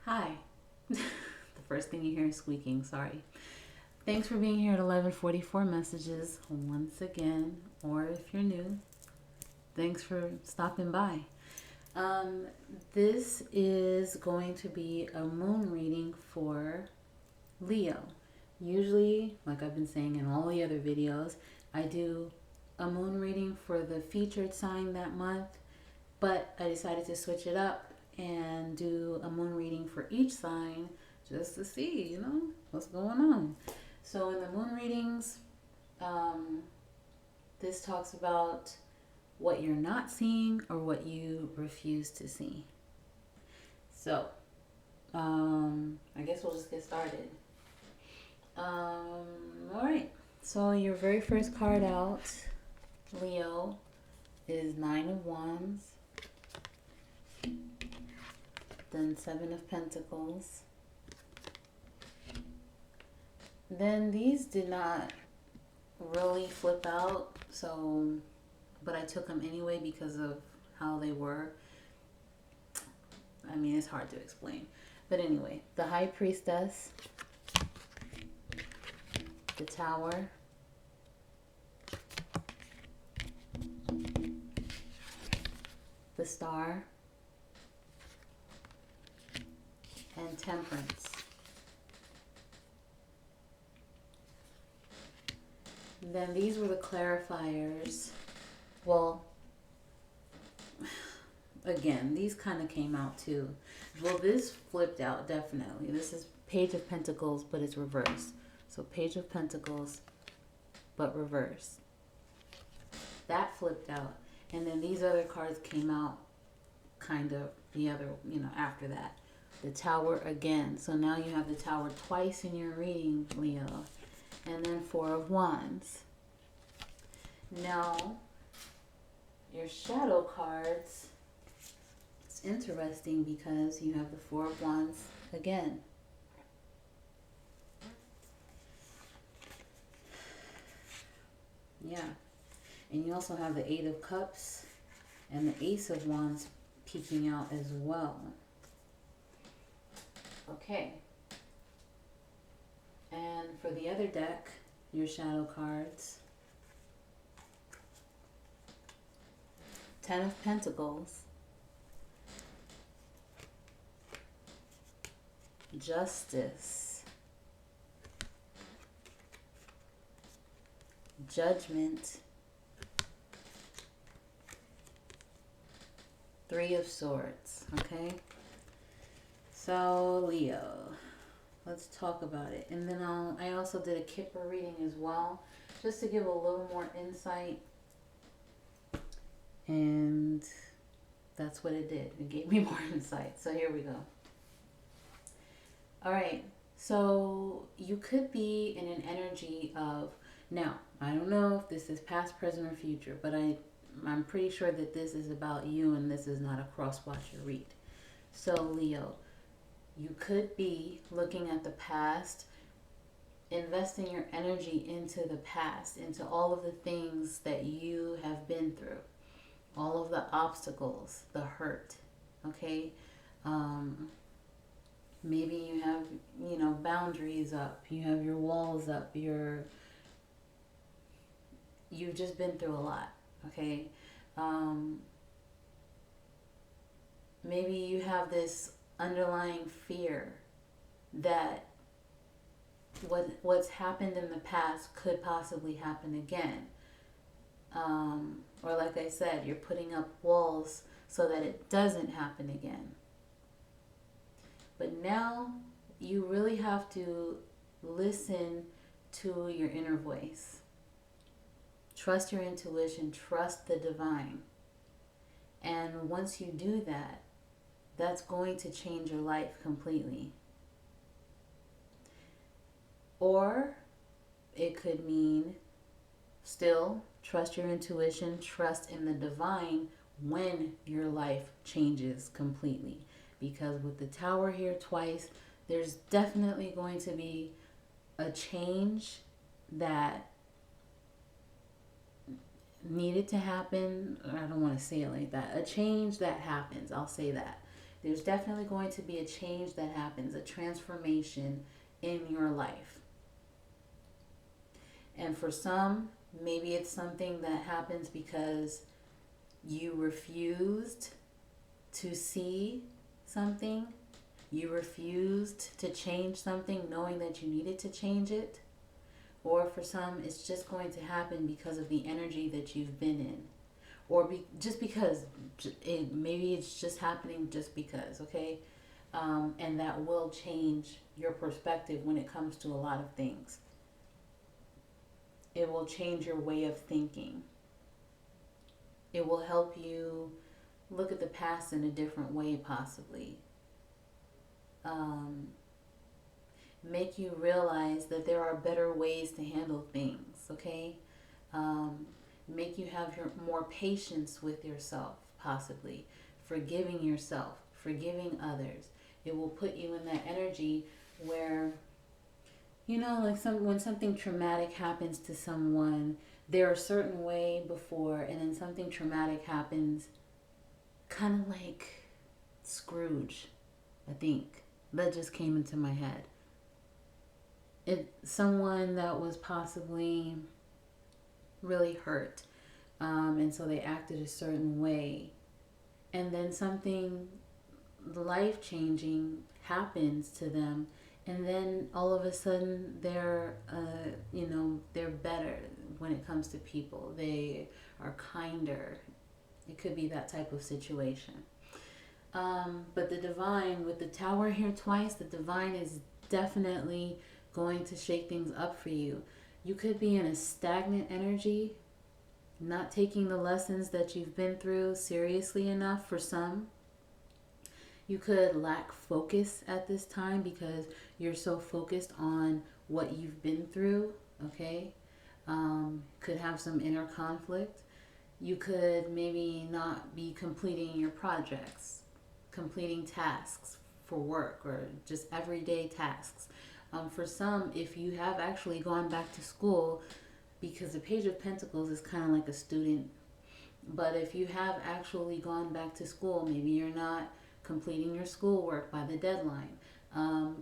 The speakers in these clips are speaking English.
Hi. The first thing you hear is squeaking, sorry. Thanks for being here at 11:44 messages once again, or if you're new, thanks for stopping by. Um, this is going to be a moon reading for Leo. Usually, like I've been saying in all the other videos, I do a moon reading for the featured sign that month, but I decided to switch it up and do a moon reading for each sign just to see, what's going on. So in the moon readings, um, this talks about what you're not seeing or what you refuse to see. So, I guess we'll just get started. All right. So your very first card out, Leo, is Nine of Wands, then Seven of Pentacles. Then these did not really flip out, so, but I took them anyway because of how they were. I mean, it's hard to explain. But anyway, the High Priestess, the Tower, the Star, and Temperance. Then these were the clarifiers. Well, again, these kind of came out too. Well, this flipped out definitely. This is Page of Pentacles, but it's reversed. So Page of Pentacles, but reversed. That flipped out. And then these other cards came out kind of the other, after that. The Tower again. So now you have the Tower twice in your reading, Leo. And then Four of Wands. Now, your shadow cards, it's interesting because you have the Four of Wands again. Yeah. And you also have the Eight of Cups and the Ace of Wands peeking out as well. Okay. And for the other deck, your shadow cards, Ten of Pentacles, Justice, Judgment, Three of Swords, okay? So, Leo, let's talk about it. And then I also did a Kipper reading as well, just to give a little more insight. And that's what it did. It gave me more insight. So here we go. All right. So you could be in an energy of, now, I don't know if this is past, present, or future, but I'm pretty sure that this is about you and this is not a cross-watcher read. So Leo, you could be looking at the past, investing your energy into the past, into all of the things that you have been through, all of the obstacles, the hurt, okay? Maybe you have, boundaries up, you have your walls up, you've just been through a lot, okay? Maybe you have this underlying fear that what's happened in the past could possibly happen again. Or like I said, you're putting up walls so that it doesn't happen again. But now you really have to listen to your inner voice. Trust your intuition, trust the divine. And once you do that, that's going to change your life completely. Or it could mean still trust your intuition, trust in the divine when your life changes completely. Because with the Tower here twice, there's definitely going to be a change that needed to happen. I don't want to say it like that. A change that happens, I'll say that. There's definitely going to be a change that happens, a transformation in your life. And for some, maybe it's something that happens because you refused to see something, you refused to change something knowing that you needed to change it. Or for some, it's just going to happen because of the energy that you've been in. Or just because maybe it's just happening just because, okay? And that will change your perspective when it comes to a lot of things. It will change your way of thinking. It will help you look at the past in a different way, possibly. Make you realize that there are better ways to handle things, okay? Make you have more patience with yourself, possibly. Forgiving yourself, forgiving others. It will put you in that energy where, like when something traumatic happens to someone, they're a certain way before, and then something traumatic happens, kind of like Scrooge, I think. That just came into my head. Someone that was possibly really hurt, and so they acted a certain way, and then something life-changing happens to them, and then all of a sudden they're better when it comes to people. They are kinder. It could be that type of situation. But the divine, with the tower here twice, the divine is definitely going to shake things up for you. You could be in a stagnant energy, not taking the lessons that you've been through seriously enough for some. You could lack focus at this time because you're so focused on what you've been through, okay? Could have some inner conflict. You could maybe not be completing your projects, completing tasks for work, or just everyday tasks. For some, if you have actually gone back to school, because the Page of Pentacles is kind of like a student, but if you have actually gone back to school, maybe you're not completing your schoolwork by the deadline.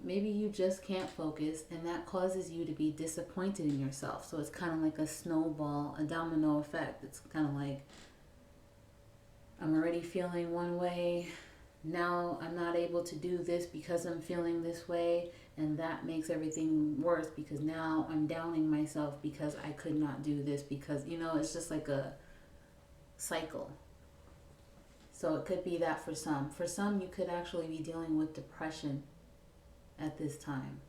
Maybe you just can't focus, and that causes you to be disappointed in yourself. So it's kind of like a snowball, a domino effect. It's kind of like, I'm already feeling one way. Now I'm not able to do this because I'm feeling this way, and that makes everything worse because now I'm downing myself because I could not do this because, it's just like a cycle. So it could be that for some. For some, you could actually be dealing with depression at this time.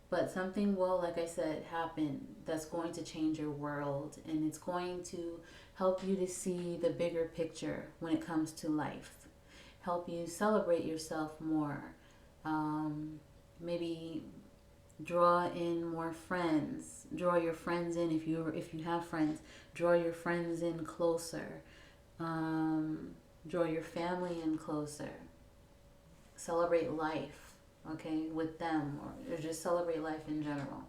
But something will, like I said, happen that's going to change your world, and it's going to help you to see the bigger picture when it comes to life. Help you celebrate yourself more. Maybe draw in more friends. Draw your friends in if you have friends. Draw your friends in closer. Draw your family in closer. Celebrate life, okay, with them, or just celebrate life in general.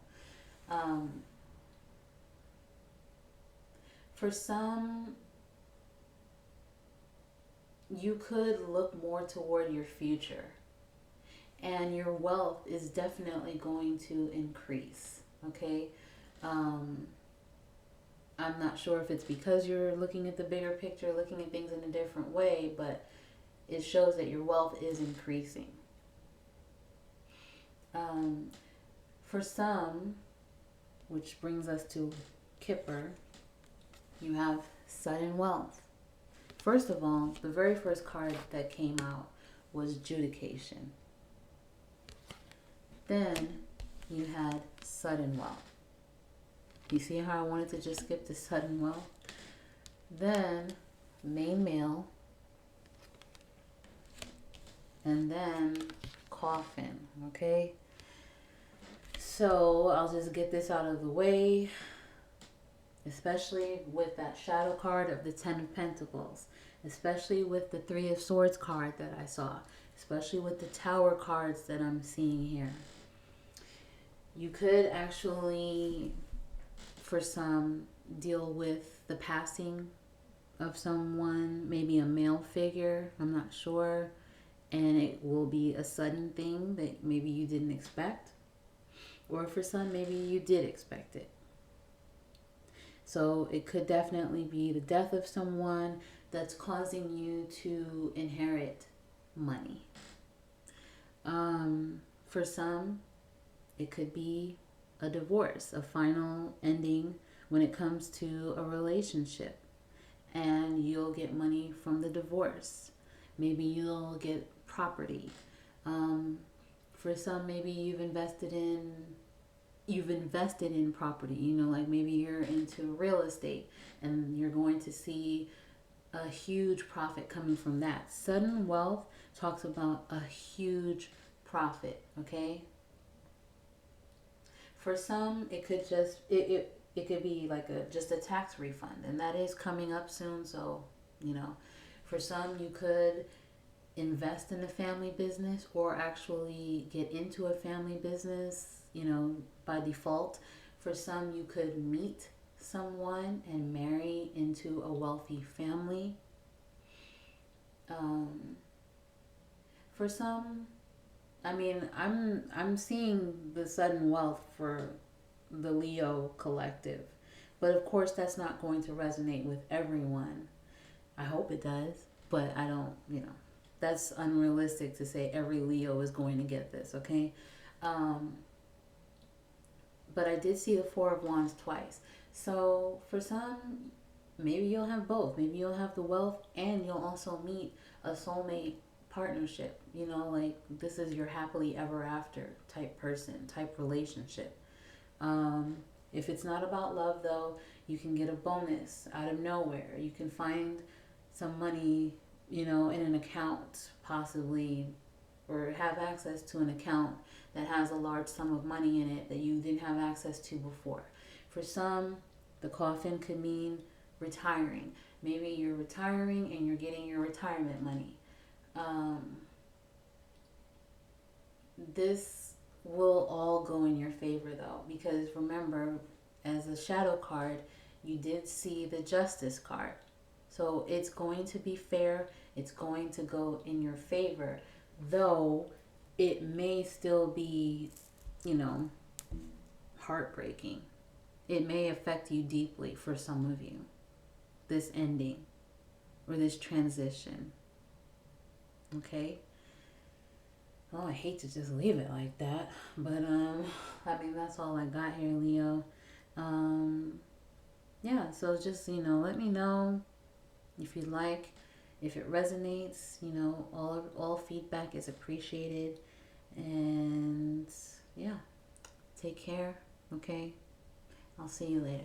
For some, you could look more toward your future, and your wealth is definitely going to increase, okay? I'm not sure if it's because you're looking at the bigger picture, looking at things in a different way, but it shows that your wealth is increasing. For some, which brings us to Kipper, you have sudden wealth. First of all, the very first card that came out was Judication. Then you had sudden wealth. You see how I wanted to just skip to sudden wealth? Then main male. And then Coffin, okay? So I'll just get this out of the way, especially with that shadow card of the Ten of Pentacles, especially with the Three of Swords card that I saw, especially with the Tower cards that I'm seeing here. You could actually, for some, deal with the passing of someone, maybe a male figure, I'm not sure, and it will be a sudden thing that maybe you didn't expect, or for some, maybe you did expect it. So it could definitely be the death of someone that's causing you to inherit money. For some, it could be a divorce, a final ending when it comes to a relationship, and you'll get money from the divorce. Maybe you'll get property. Um, for some, maybe you've invested in property. Like maybe you're into real estate and you're going to see a huge profit coming from that. Sudden wealth talks about a huge profit, okay? For some, it could just it could be like just a tax refund, and that is coming up soon. So, you know, for some, you could invest in a family business or actually get into a family business, by default. For some, you could meet someone and marry into a wealthy family. Um, for some, I mean, I'm seeing the sudden wealth for the Leo collective. But of course, that's not going to resonate with everyone. I hope it does, but I don't, that's unrealistic to say every Leo is going to get this, okay? Um, but I did see the Four of Wands twice. So for some, maybe you'll have both. Maybe you'll have the wealth and you'll also meet a soulmate partnership. Like this is your happily ever after type person, type relationship. Um, if it's not about love, though, you can get a bonus out of nowhere. You can find some money, in an account, possibly, or have access to an account that has a large sum of money in it that you didn't have access to before. For some, the coffin could mean retiring. Maybe you're retiring and you're getting your retirement money. Um, this will all go in your favor though, because remember, as a shadow card, you did see the Justice card. So it's going to be fair, it's going to go in your favor, though it may still be, you know, heartbreaking. It may affect you deeply for some of you, this ending or this transition. Okay? Oh, I hate to just leave it like that, but I mean that's all I got here, Leo. Um, yeah, so just let me know if you like, if it resonates. All feedback is appreciated, and yeah, take care. Okay, I'll see you later.